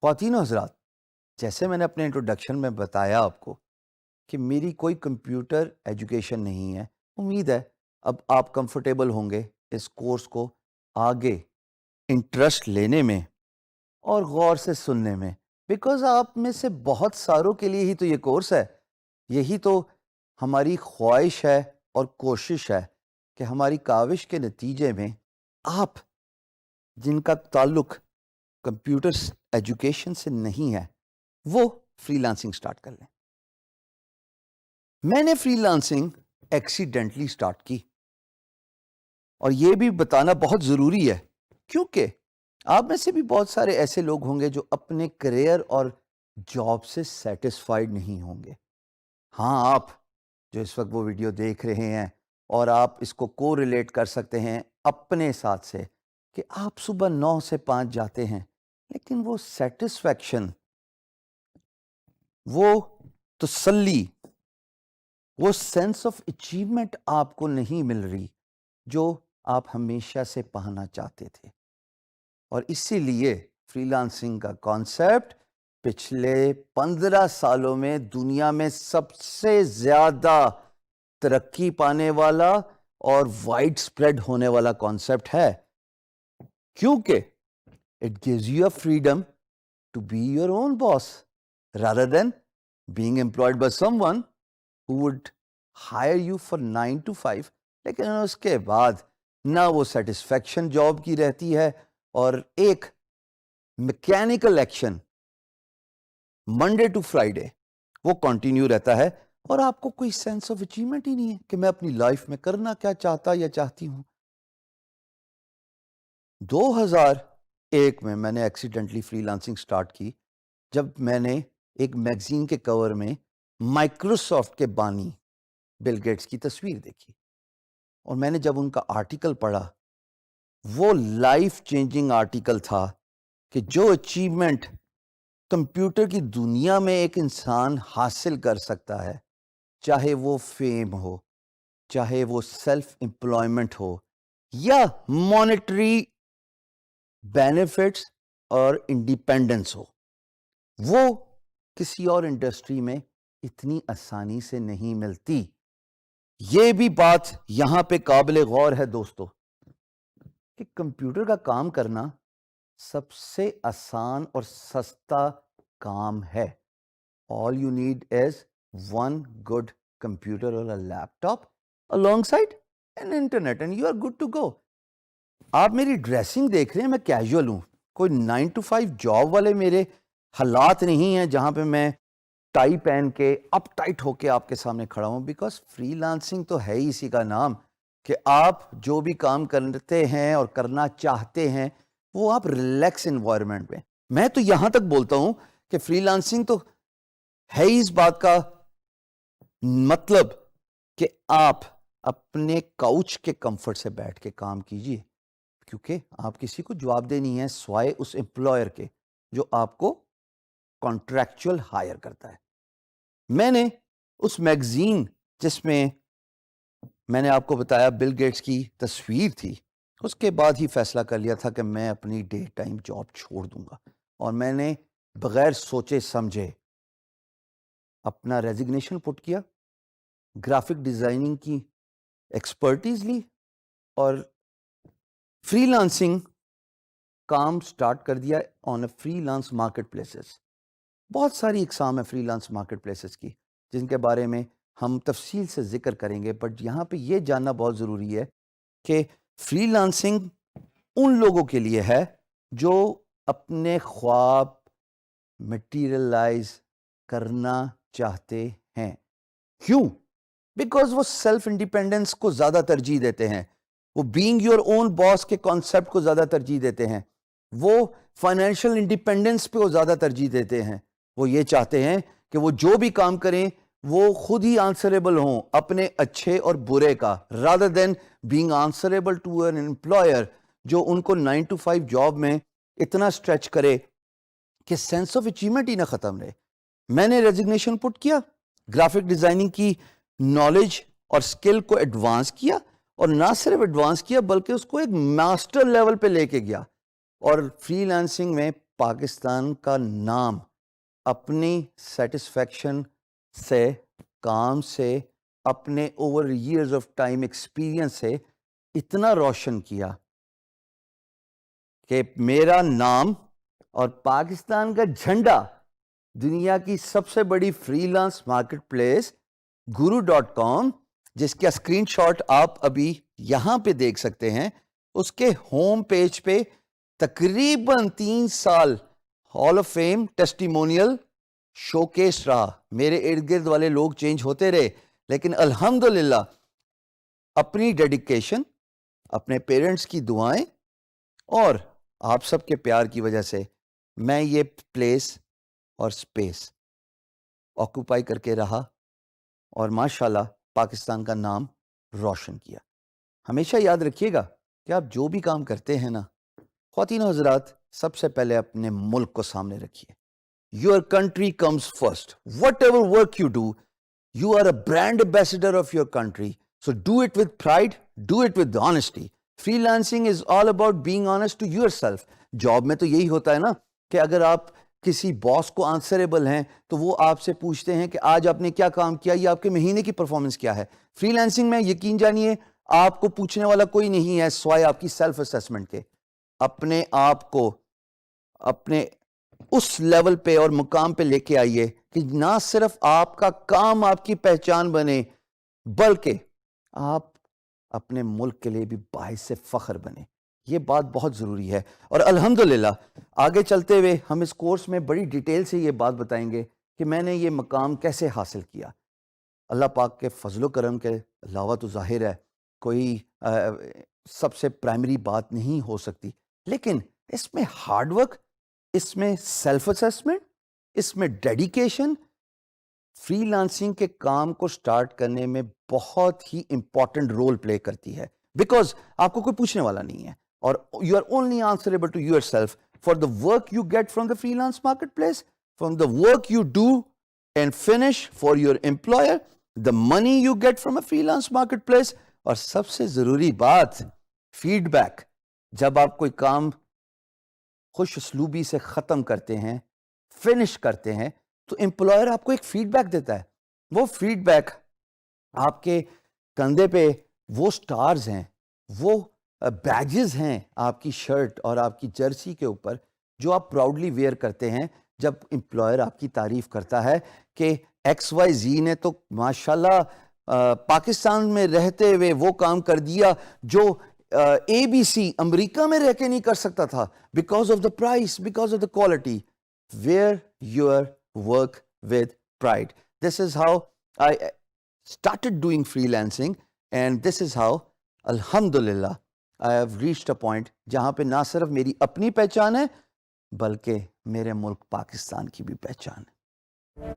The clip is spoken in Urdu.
خواتین و حضرات، جیسے میں نے اپنے انٹروڈکشن میں بتایا آپ کو کہ میری کوئی کمپیوٹر ایجوکیشن نہیں ہے، امید ہے اب آپ کمفرٹیبل ہوں گے اس کورس کو آگے انٹرسٹ لینے میں اور غور سے سننے میں، بیکاز آپ میں سے بہت ساروں کے لیے ہی تو یہ کورس ہے. یہی تو ہماری خواہش ہے اور کوشش ہے کہ ہماری کاوش کے نتیجے میں آپ جن کا تعلق کمپیوٹر ایجوکیشن سے نہیں ہے وہ فری لانسنگ سٹارٹ کر لیں. میں نے فری لانسنگ ایکسیڈنٹلی سٹارٹ کی، اور یہ بھی بتانا بہت ضروری ہے کیونکہ آپ میں سے بھی بہت سارے ایسے لوگ ہوں گے جو اپنے کریئر اور جاب سے سیٹسفائیڈ نہیں ہوں گے. ہاں، آپ جو اس وقت وہ ویڈیو دیکھ رہے ہیں اور آپ اس کو کو ریلیٹ کر سکتے ہیں اپنے ساتھ سے کہ آپ صبح 9 سے 5 جاتے ہیں، لیکن وہ سیٹسفیکشن، وہ تسلی، وہ سینس آف اچیومنٹ آپ کو نہیں مل رہی جو آپ ہمیشہ سے پانا چاہتے تھے. اور اسی لیے فری لانسنگ کا کانسیپٹ پچھلے 15 سالوں میں دنیا میں سب سے زیادہ ترقی پانے والا اور وائڈ سپریڈ ہونے والا کانسیپٹ ہے، کیونکہ it gives you a freedom to be your own boss rather than being employed by someone who would hire you for 9 to 5. لیکن اس کے بعد نہ وہ سیٹسفیکشن جاب کی رہتی ہے اور ایک mechanical action Monday to Friday وہ کنٹینیو رہتا ہے، اور آپ کو کوئی سینس آف اچیومنٹ ہی نہیں ہے کہ میں اپنی لائف میں کرنا کیا چاہتا یا چاہتی ہوں. 2001 میں نے ایکسیڈنٹلی فری لانسنگ سٹارٹ کی جب میں نے ایک میگزین کے کور میں مائکروسافٹ کے بانی بل گیٹس کی تصویر دیکھی، اور میں نے جب ان کا آرٹیکل پڑھا، وہ لائف چینجنگ آرٹیکل تھا کہ جو اچیومنٹ کمپیوٹر کی دنیا میں ایک انسان حاصل کر سکتا ہے، چاہے وہ فیم ہو، چاہے وہ سیلف امپلائمنٹ ہو، یا مانیٹری بینیفٹس اور انڈیپینڈنس ہو، وہ کسی اور انڈسٹری میں اتنی آسانی سے نہیں ملتی. یہ بھی بات یہاں پہ قابل غور ہے دوستو کہ کمپیوٹر کا کام کرنا سب سے آسان اور سستا کام ہے. All you need is one good computer or a laptop alongside an internet and you are good to go. آپ میری ڈریسنگ دیکھ رہے ہیں، میں کیجول ہوں، کوئی 9 to 5 جاب والے میرے حالات نہیں ہیں جہاں پہ میں ٹائی پہن کے اپ ٹائٹ ہو کے آپ کے سامنے کھڑا ہوں. بیکاز فری لانسنگ تو ہے ہی اسی کا نام کہ آپ جو بھی کام کرتے ہیں اور کرنا چاہتے ہیں وہ آپ ریلیکس انوائرمنٹ میں. میں تو یہاں تک بولتا ہوں کہ فری لانسنگ تو ہے ہی اس بات کا مطلب کہ آپ اپنے کاؤچ کے کمفرٹ سے بیٹھ کے کام کیجئے، کیونکہ آپ کسی کو جواب دے نہیں ہے سوائے اس امپلائر کے جو آپ کو کانٹریکچول ہائر کرتا ہے. میں نے اس میگزین جس میں نے آپ کو بتایا بل گیٹس کی تصویر تھی، اس کے بعد ہی فیصلہ کر لیا تھا کہ میں اپنی ڈے ٹائم جاب چھوڑ دوں گا، اور میں نے بغیر سوچے سمجھے اپنا ریزگنیشن پٹ کیا، گرافک ڈیزائننگ کی ایکسپرٹیز لی اور فری لانسنگ کام سٹارٹ کر دیا on a freelance marketplaces. بہت ساری اقسام ہے فری لانس مارکیٹ پلیسز کی جن کے بارے میں ہم تفصیل سے ذکر کریں گے، بٹ یہاں پہ یہ جاننا بہت ضروری ہے کہ فری لانسنگ ان لوگوں کے لیے ہے جو اپنے خواب مٹیریلائز کرنا چاہتے ہیں. کیوں؟ بیکاز وہ سیلف انڈیپینڈنس کو زیادہ ترجیح دیتے ہیں، وہ بینگ یور اون باس کے کانسیپٹ کو زیادہ ترجیح دیتے ہیں، وہ فائنینشیل انڈیپینڈنس پہ وہ زیادہ ترجیح دیتے ہیں. وہ یہ چاہتے ہیں کہ وہ جو بھی کام کریں وہ خود ہی آنسریبل ہوں اپنے اچھے اور برے کا، rather than being answerable to an employer جو ان کو 9 to 5 جاب میں اتنا اسٹریچ کرے کہ سینس آف اچیومنٹ ہی نہ ختم رہے. میں نے ریزگنیشن پٹ کیا، گرافک ڈیزائننگ کی نالج اور سکل کو ایڈوانس کیا، اور نہ صرف ایڈوانس کیا بلکہ اس کو ایک ماسٹر لیول پہ لے کے گیا، اور فری لانسنگ میں پاکستان کا نام اپنی سیٹسفیکشن سے, کام سے, اپنے over years of time experience سے اتنا روشن کیا کہ میرا نام اور پاکستان کا جھنڈا دنیا کی سب سے بڑی free lance market place guru.com, جس کا اسکرین شاٹ آپ ابھی یہاں پہ دیکھ سکتے ہیں, اس کے ہوم پیج پہ تقریباً 3 سال hall of fame testimonial show case رہا. میرے ارد گرد والے لوگ چینج ہوتے رہے, لیکن الحمدللہ اپنی ڈیڈیکیشن, اپنے پیرنٹس کی دعائیں اور آپ سب کے پیار کی وجہ سے میں یہ پلیس اور سپیس آکوپائی کر کے رہا اور ماشاءاللہ پاکستان کا نام روشن کیا. ہمیشہ یاد رکھیے گا کہ آپ جو بھی کام کرتے ہیں نا, خواتین و حضرات, سب سے پہلے اپنے ملک کو سامنے رکھیے. Your country comes first. Whatever work you do, you are a brand ambassador of your country. So do it with pride, do it with honesty. Freelancing is all about being honest to yourself. Job میں تو یہی ہوتا ہے نا کہ اگر آپ کسی باس کو آنسریبل ہیں تو وہ آپ سے پوچھتے ہیں کہ آج آپ نے کیا کام کیا, یا آپ کے مہینے کی پرفارمنس کیا ہے. فری لانسنگ میں یقین جانیے آپ کو پوچھنے والا کوئی نہیں ہے سوائے آپ کی سیلف اسیسمنٹ کے. اپنے آپ کو اپنے اس لیول پہ اور مقام پہ لے کے آئیے کہ نہ صرف آپ کا کام آپ کی پہچان بنے, بلکہ آپ اپنے ملک کے لیے بھی باعث فخر بنے. یہ بات بہت ضروری ہے. اور الحمدللہ آگے چلتے ہوئے ہم اس کورس میں بڑی ڈیٹیل سے یہ بات بتائیں گے کہ میں نے یہ مقام کیسے حاصل کیا. اللہ پاک کے فضل و کرم کے علاوہ تو ظاہر ہے کوئی سب سے پرائمری بات نہیں ہو سکتی, لیکن اس میں ہارڈ ورک, اس میں سیلف اسیسمنٹ, اس میں ڈیڈیکیشن فری لانسنگ کے کام کو سٹارٹ کرنے میں بہت ہی امپورٹنٹ رول پلے کرتی ہے. بیکاز آپ کو کوئی پوچھنے والا نہیں ہے, اور you are only answerable to yourself for the work you get from the freelance marketplace, from the work you do and finish for your employer, the money you get from a freelance marketplace, اور سب سے ضروری بات فیڈ بیک. جب آپ کوئی کام خوش اسلوبی سے ختم کرتے ہیں, فنش کرتے ہیں, تو امپلائر آپ کو ایک فیڈ بیک دیتا ہے. وہ فیڈ بیک آپ کے کندھے پہ وہ سٹارز ہیں, وہ بیجز ہیں آپ کی شرٹ اور آپ کی جرسی کے اوپر, جو آپ پراؤڈلی ویئر کرتے ہیں جب امپلائر آپ کی تعریف کرتا ہے کہ ایکس وائی زی نے تو ماشاءاللہ پاکستان میں رہتے ہوئے وہ کام کر دیا جو اے بی سی امریکہ میں رہ کے نہیں کر سکتا تھا, because of the price, because of the quality. Wear your work with pride. This is how I started doing freelancing, and this is how الحمدللہ I have reached a point جہاں پہ نہ صرف میری اپنی پہچان ہے بلکہ میرے ملک پاکستان کی بھی پہچان ہے.